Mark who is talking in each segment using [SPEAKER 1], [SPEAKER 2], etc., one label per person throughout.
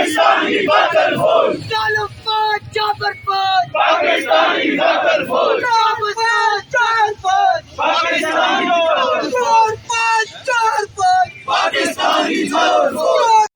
[SPEAKER 1] پاکستانی باطل فوج
[SPEAKER 2] ظالم فوج جابر فوج
[SPEAKER 1] پاکستانی باطل فوج
[SPEAKER 2] چار فوج
[SPEAKER 1] پاکستانی باطل
[SPEAKER 2] چار فوج چار فوج
[SPEAKER 1] پاکستانی باطل فوج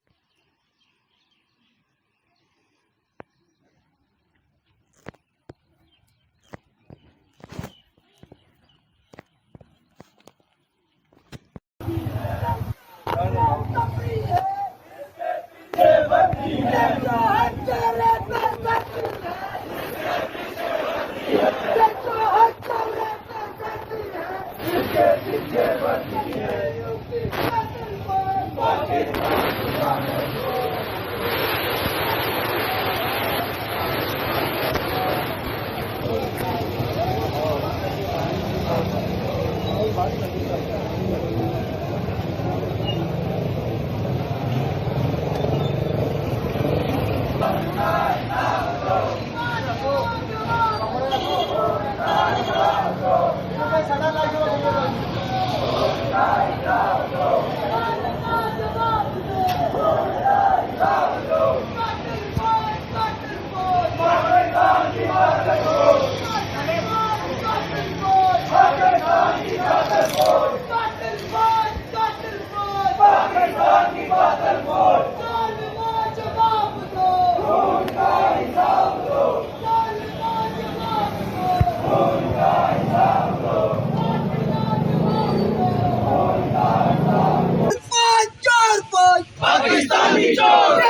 [SPEAKER 1] پاکستانی چور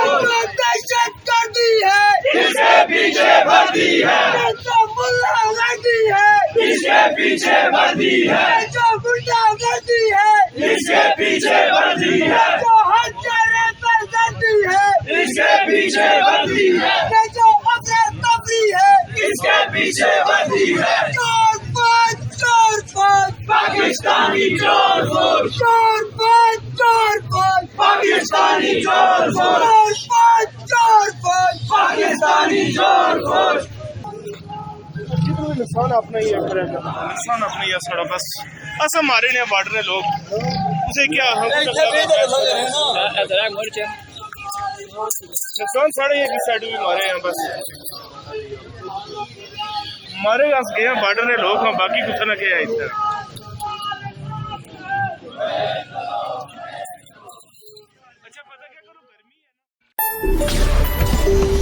[SPEAKER 2] دہشت گردی ہے
[SPEAKER 1] اس کے پیچھے وردی ہے
[SPEAKER 2] ملا گردی ہے
[SPEAKER 1] اس کے پیچھے وردی ہے
[SPEAKER 2] جو گنڈا گردی ہے
[SPEAKER 1] اس کے پیچھے وردی ہے
[SPEAKER 2] جو ہر چہرے پر گردی ہے
[SPEAKER 1] اس کے پیچھے وردی ہے
[SPEAKER 2] جو افراد تفری ہے
[SPEAKER 1] اس کے پیچھے وردی ہے
[SPEAKER 2] چور فوج
[SPEAKER 1] پاکستانی چور فوج
[SPEAKER 2] چور فوج
[SPEAKER 1] پاکستانی چور فوج
[SPEAKER 2] چور فوج
[SPEAKER 1] پاکستانی چور فوج
[SPEAKER 3] نقصان اپنا ہی ہے نقصان اپنا ہی ہے سڑا بس اصل ہمارے نے بارڈر نے لوگ اسے کیا نقصان ساڑھے ایک سائڈ بھی مارے ہیں بس ہمارے پاس گئے ہیں بارڈر نے لوگ ہیں باقی کچھ نہ کیا ہے اس طرح اچھا پتہ کیا کرو گرمی ہے